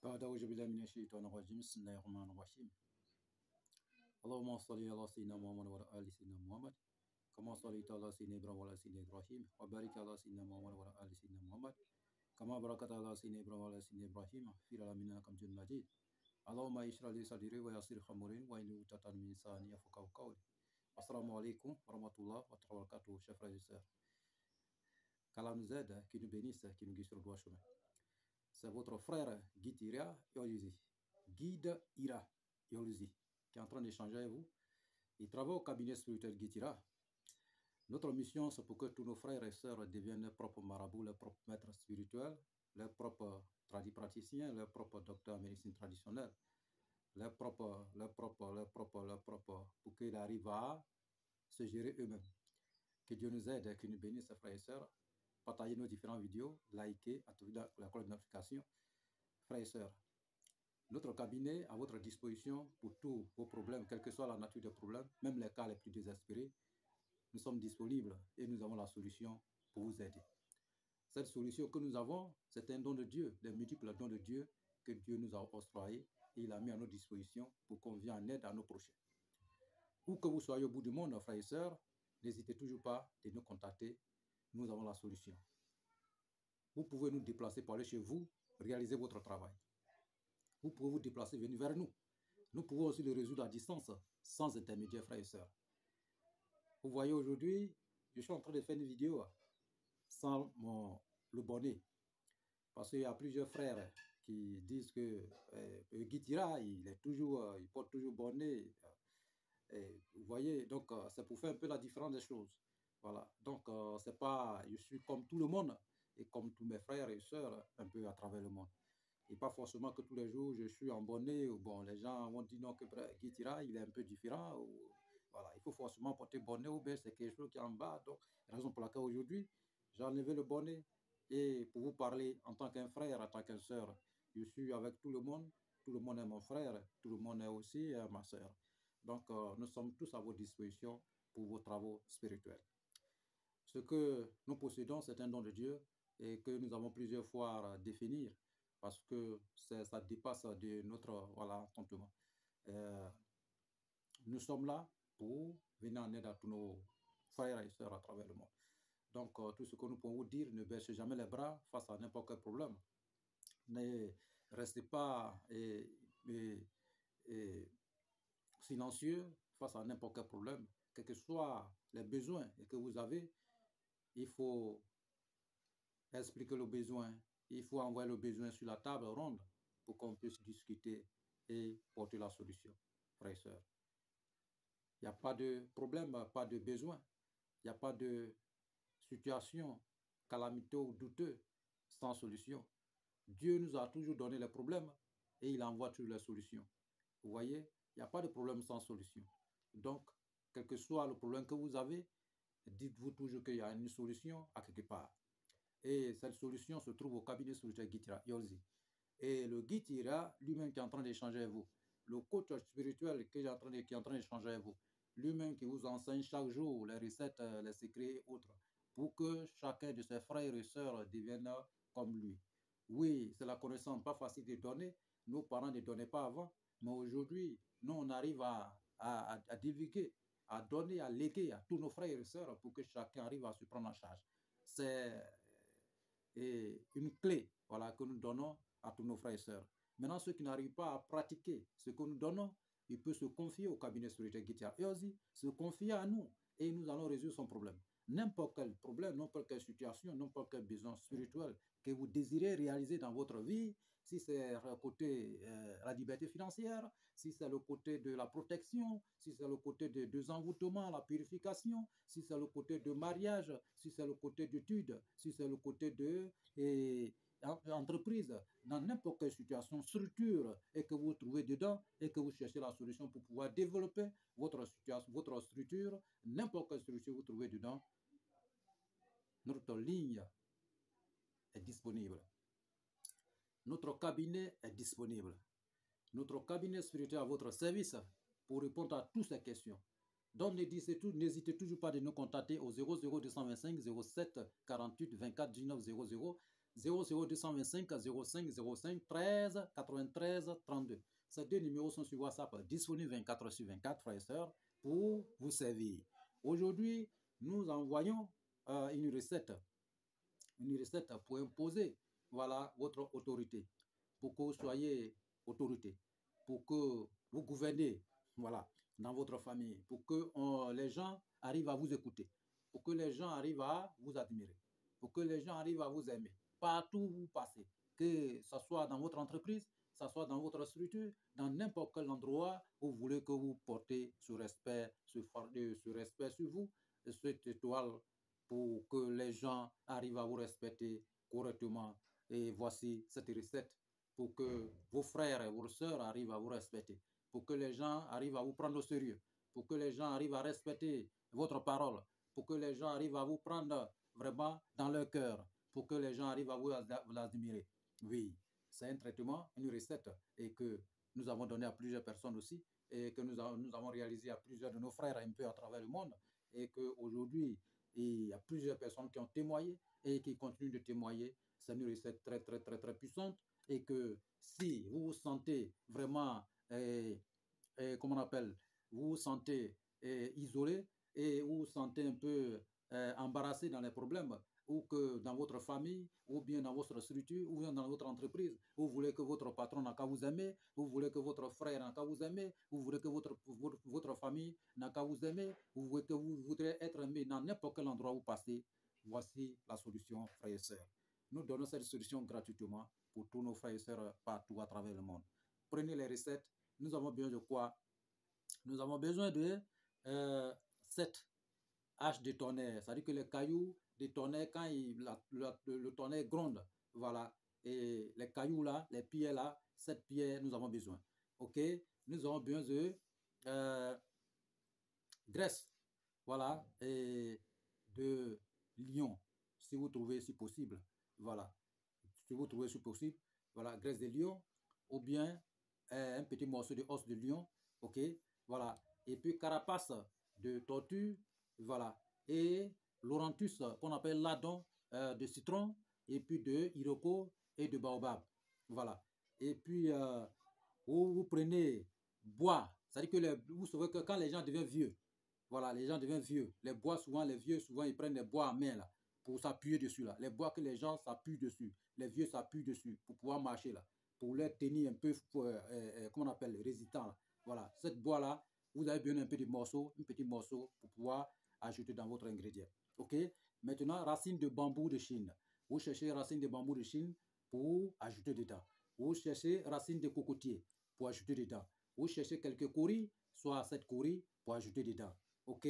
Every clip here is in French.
بعد أعوذ بالله من الشيطان الرجيم بسم الله الرحمن الرحيم اللهم صل على سيدنا محمد وعلى آل سيدنا محمد كما صليت على سيدنا إبراهيم وعلى سيدنا إبراهيم وبارك على سيدنا محمد وعلى آل سيدنا محمد كما باركت على سيدنا إبراهيم وعلى سيدنا إبراهيم في العالمين إنك حميد مجيد اللهم اشرح لي صدري ويسر أمري واحلل عقدة من لساني يفقهوا قولي. Assalamu alaikum wa rahmatullah wa barakatuh, chers frères et sœurs. Qu'Allah nous aide, qu'il nous bénisse, qu'il nous guide sur le droit chemin. C'est votre frère Guide Ira Yoluzi, Guide Ira Yoluzi, qui est en train d'échanger avec vous. Il travaille au cabinet spirituel Guide Ira. Notre mission, c'est pour que tous nos frères et sœurs deviennent leurs propres marabouts, leurs propres maîtres spirituels, leurs propres praticiens, leurs propres docteurs en médecine traditionnelle, leurs propres, pour qu'ils arrivent à se gérer eux-mêmes. Que Dieu nous aide, qu'il nous bénisse, frères et sœurs. Partagez nos différentes vidéos, likez, activez la cloche de notification. Frères et sœurs, notre cabinet est à votre disposition pour tous vos problèmes, quelle que soit la nature des problèmes, même les cas les plus désespérés. Nous sommes disponibles et nous avons la solution pour vous aider. Cette solution que nous avons, c'est un don de Dieu, des multiples dons de Dieu que Dieu nous a octroyés et il a mis à notre disposition pour qu'on vienne en aide à nos prochains. Où que vous soyez au bout du monde, frères et sœurs, n'hésitez toujours pas de nous contacter. Nous avons la solution. Vous pouvez nous déplacer pour aller chez vous, réaliser votre travail. Vous pouvez vous déplacer, venir vers nous. Nous pouvons aussi le résoudre à distance, sans intermédiaire, frères et sœurs. Vous voyez, aujourd'hui, je suis en train de faire une vidéo sans le bonnet. Parce qu'il y a plusieurs frères qui disent que Guide Ira, il porte toujours bonnet. Vous voyez, donc c'est pour faire un peu la différence des choses. Voilà, donc c'est pas, je suis comme tout le monde et comme tous mes frères et sœurs un peu à travers le monde. Et pas forcément que tous les jours je suis en bonnet ou bon, les gens vont dire non que Guide Ira, il est un peu différent. Ou, voilà, il faut forcément porter bonnet ou bien c'est quelque chose qui est en bas. Donc, raison pour laquelle aujourd'hui, j'ai enlevé le bonnet et pour vous parler en tant qu'un frère, en tant qu'une sœur, je suis avec tout le monde est mon frère, tout le monde est aussi ma sœur. Donc, nous sommes tous à votre disposition pour vos travaux spirituels. Ce que nous possédons, c'est un don de Dieu et que nous avons plusieurs fois à définir parce que ça dépasse de notre entendement. Nous sommes là pour venir en aide à tous nos frères et sœurs à travers le monde. Donc, tout ce que nous pouvons vous dire, ne baissez jamais les bras face à n'importe quel problème. Ne restez pas silencieux face à n'importe quel problème, quels que soient les besoins que vous avez. Il faut expliquer le besoin, il faut envoyer le besoin sur la table ronde pour qu'on puisse discuter et porter la solution, frères et sœurs. Il n'y a pas de problème, pas de besoin, il n'y a pas de situation calamiteux ou douteux sans solution. Dieu nous a toujours donné les problèmes et il envoie toujours les solutions. Vous voyez, il n'y a pas de problème sans solution. Donc, quel que soit le problème que vous avez, dites-vous toujours qu'il y a une solution à quelque part. Et cette solution se trouve au cabinet spirituel Guide Ira Yoluzi. Et le Guide Ira, lui-même qui est en train d'échanger avec vous, le coach spirituel qui est en train d'échanger avec vous, lui-même qui vous enseigne chaque jour les recettes, les secrets et autres, pour que chacun de ses frères et sœurs devienne comme lui. Oui, c'est la connaissance pas facile de donner. Nos parents ne donnaient pas avant, mais aujourd'hui, nous, on arrive à divulguer, à donner, à léguer à tous nos frères et sœurs pour que chacun arrive à se prendre en charge. C'est une clé que nous donnons à tous nos frères et sœurs. Maintenant, ceux qui n'arrivent pas à pratiquer ce que nous donnons, ils peuvent se confier au cabinet spirituel Guide Ira et aussi se confier à nous et nous allons résoudre son problème. N'importe quel problème, n'importe quelle situation, n'importe quel besoin spirituel que vous désirez réaliser dans votre vie, si c'est le côté la liberté financière, si c'est le côté de la protection, si c'est le côté de désenvoûtement, la purification, si c'est le côté de mariage, si c'est le côté d'études, si c'est le côté de entreprise, dans n'importe quelle situation, structure, et que vous trouvez dedans, et que vous cherchez la solution pour pouvoir développer votre situation, votre structure, n'importe quelle structure vous trouvez dedans, notre ligne est disponible. Notre cabinet est disponible. Notre cabinet spirituel à votre service pour répondre à toutes ces questions. Donc n'hésitez toujours pas de nous contacter au 00225 07 48 24 19 00 00225 05 05 13 93 32. Ces deux numéros sont sur WhatsApp, disponibles 24/24, frères et sœurs, pour vous servir. Aujourd'hui, nous envoyons une recette pour imposer, voilà, votre autorité, pour que vous soyez autorité, pour que vous gouvernez, voilà, dans votre famille, pour que les gens arrivent à vous écouter, pour que les gens arrivent à vous admirer, pour que les gens arrivent à vous aimer, partout où vous passez, que ce soit dans votre entreprise, que ce soit dans votre structure, dans n'importe quel endroit où vous voulez que vous portez ce respect, ce respect sur vous, cette étoile, pour que les gens arrivent à vous respecter correctement. Et voici cette recette pour que vos frères et vos sœurs arrivent à vous respecter, pour que les gens arrivent à vous prendre au sérieux, pour que les gens arrivent à respecter votre parole, pour que les gens arrivent à vous prendre vraiment dans leur cœur, pour que les gens arrivent à vous admirer. Oui, c'est un traitement, une recette, et que nous avons donné à plusieurs personnes aussi, et que nous avons réalisé à plusieurs de nos frères un peu à travers le monde, et qu'aujourd'hui, il y a plusieurs personnes qui ont témoigné et qui continuent de témoigner. C'est une recette très, très, très, très puissante, et que si vous vous sentez vraiment, comment on appelle, vous vous sentez isolé, et vous vous sentez un peu embarrassé dans les problèmes, ou que dans votre famille, ou bien dans votre structure, ou bien dans votre entreprise, vous voulez que votre patron n'a qu'à vous aimer, vous voulez que votre frère n'a qu'à vous aimer, vous voulez que votre famille n'a qu'à vous aimer, vous voulez que vous voudrez être aimé dans n'importe quel endroit où vous passez, voici la solution, frères et sœurs. Nous donnons cette solution gratuitement pour tous nos frères et sœurs partout à travers le monde. Prenez les recettes. Nous avons besoin de quoi? Nous avons besoin de 7 haches de tonnerre, c'est-à-dire que les cailloux de tonnerre, quand le tonnerre gronde, voilà, et les cailloux là, les pierres là, 7 pierres, nous avons besoin. Ok, nous avons besoin de graisse, voilà, et de lion, si vous trouvez, si possible, voilà, si vous trouvez si possible, voilà, graisse de lion, ou bien un petit morceau de os de lion, ok, voilà, et puis carapace de tortue, voilà, et l'orantus qu'on appelle ladon de citron, et puis de iroko et de baobab, voilà, et puis vous prenez bois, c'est-à-dire que vous savez que quand les gens deviennent vieux, voilà, les gens deviennent vieux, les bois souvent, les vieux souvent ils prennent des bois en main là, pour s'appuyer dessus là, les bois que les gens s'appuient dessus, les vieux s'appuient dessus pour pouvoir marcher là, pour leur tenir un peu, comment on appelle, résistant là. Voilà, cette bois là, vous avez besoin d'un petit morceau pour pouvoir ajouter dans votre ingrédient. Ok, maintenant racine de bambou de Chine, vous cherchez racine de bambou de Chine pour ajouter dedans, vous cherchez racine de cocotier pour ajouter dedans, vous cherchez quelques courris, soit 7 courris pour ajouter dedans. Ok,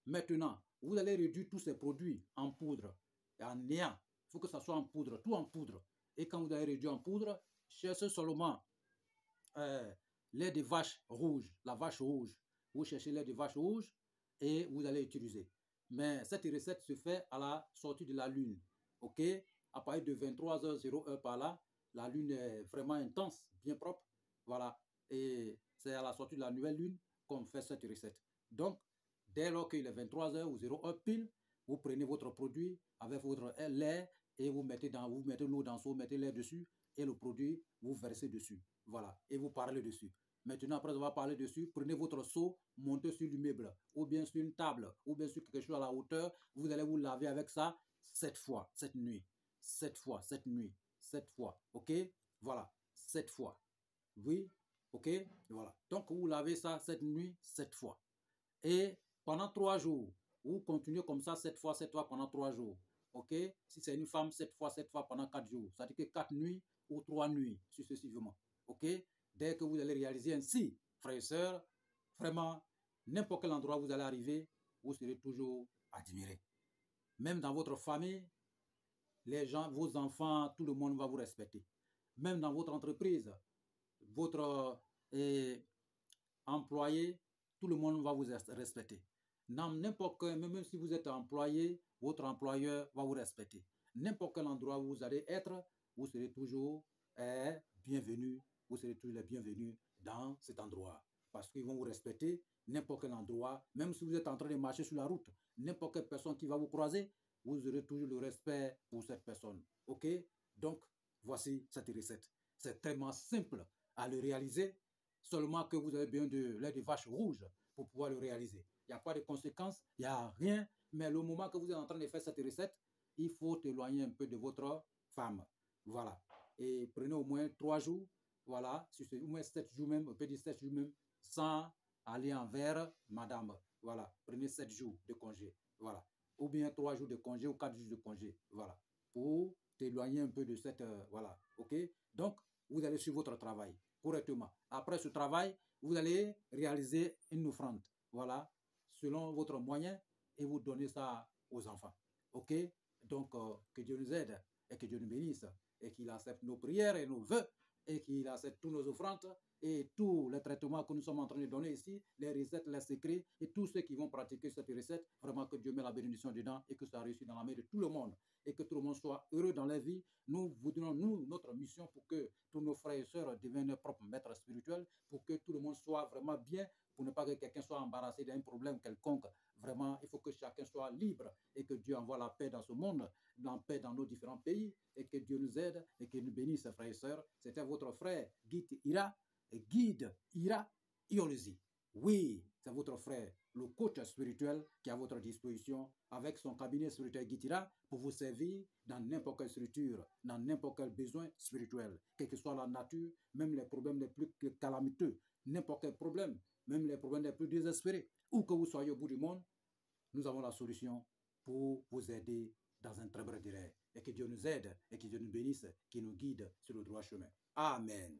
maintenant vous allez réduire tous ces produits en poudre, en néant. Il faut que ça soit en poudre, tout en poudre. Et quand vous avez réduit en poudre, cherchez seulement lait de vache rouge, la vache rouge. Vous cherchez lait de vache rouge et vous allez utiliser. Mais cette recette se fait à la sortie de la lune. Ok, à partir de 23h01 par là, la lune est vraiment intense, bien propre. Voilà, et c'est à la sortie de la nouvelle lune qu'on fait cette recette. Donc, dès lors qu'il est 23h01 pile, vous prenez votre produit avec votre lait et vous mettez l'eau dans l'eau, vous mettez l'air dessus et le produit, vous versez dessus. Voilà, et vous parlez dessus. Maintenant, après avoir parlé dessus, prenez votre seau, montez sur l'immeuble, ou bien sur une table, ou bien sur quelque chose à la hauteur. Vous allez vous laver avec ça 7 fois, cette nuit. 7 fois, cette nuit. 7 fois, ok? Voilà, 7 fois. Oui, ok? Voilà. Donc, vous lavez ça cette nuit 7 fois. Et pendant 3 jours, vous continuez comme ça 7 fois pendant 3 jours. Ok? Si c'est une femme, 7 fois pendant 4 jours. Ça veut dire que 4 nuits ou 3 nuits successivement. Ok? Dès que vous allez réaliser ainsi, frères et sœurs, vraiment, n'importe quel endroit où vous allez arriver, vous serez toujours admiré. Même dans votre famille, les gens, vos enfants, tout le monde va vous respecter. Même dans votre entreprise, votre employé, tout le monde va vous respecter. N'importe quel, même si vous êtes employé, votre employeur va vous respecter. N'importe quel endroit où vous allez être, vous serez toujours bienvenu, vous serez toujours les bienvenus dans cet endroit. Parce qu'ils vont vous respecter, n'importe quel endroit, même si vous êtes en train de marcher sur la route, n'importe quelle personne qui va vous croiser, vous aurez toujours le respect pour cette personne. Ok? Donc, voici cette recette. C'est tellement simple à le réaliser, seulement que vous avez besoin de lait de vache rouge pour pouvoir le réaliser. Il n'y a pas de conséquences, il n'y a rien, mais le moment que vous êtes en train de faire cette recette, il faut éloigner un peu de votre femme. Voilà. Et prenez au moins 3 jours, voilà, au moins 7 jours même, on peut dire 7 jours même, sans aller envers madame. Voilà, prenez 7 jours de congé, voilà. Ou bien 3 jours de congé ou 4 jours de congé, voilà. Pour t'éloigner un peu de cette, voilà, ok. Donc, vous allez suivre votre travail correctement. Après ce travail, vous allez réaliser une offrande, voilà, selon votre moyen, et vous donnez ça aux enfants, ok. Donc, que Dieu nous aide et que Dieu nous bénisse et qu'il accepte nos prières et nos vœux et qu'il accepte tous nos offrandes et tous les traitements que nous sommes en train de donner ici, les recettes, les secrets et tous ceux qui vont pratiquer cette recette, vraiment que Dieu met la bénédiction dedans et que ça réussit dans la main de tout le monde et que tout le monde soit heureux dans la vie. Nous vous donnons, nous, notre mission pour que tous nos frères et sœurs deviennent leurs propres maîtres spirituels, pour que tout le monde soit vraiment bien, pour ne pas que quelqu'un soit embarrassé d'un problème quelconque. Vraiment, il faut que chacun soit libre et que Dieu envoie la paix dans ce monde, la paix dans nos différents pays et que Dieu nous aide et qu'il nous bénisse, frères et sœurs. C'était votre frère Guide Ira Iolesi. Oui, c'est votre frère, le coach spirituel qui est à votre disposition avec son cabinet spirituel Guide Ira pour vous servir dans n'importe quelle structure, dans n'importe quel besoin spirituel, quelle que soit la nature, même les problèmes les plus calamiteux, n'importe quel problème, même les problèmes les plus désespérés, où que vous soyez au bout du monde, nous avons la solution pour vous aider dans un très bref délai. Et que Dieu nous aide et que Dieu nous bénisse, qu'il nous guide sur le droit chemin. Amen.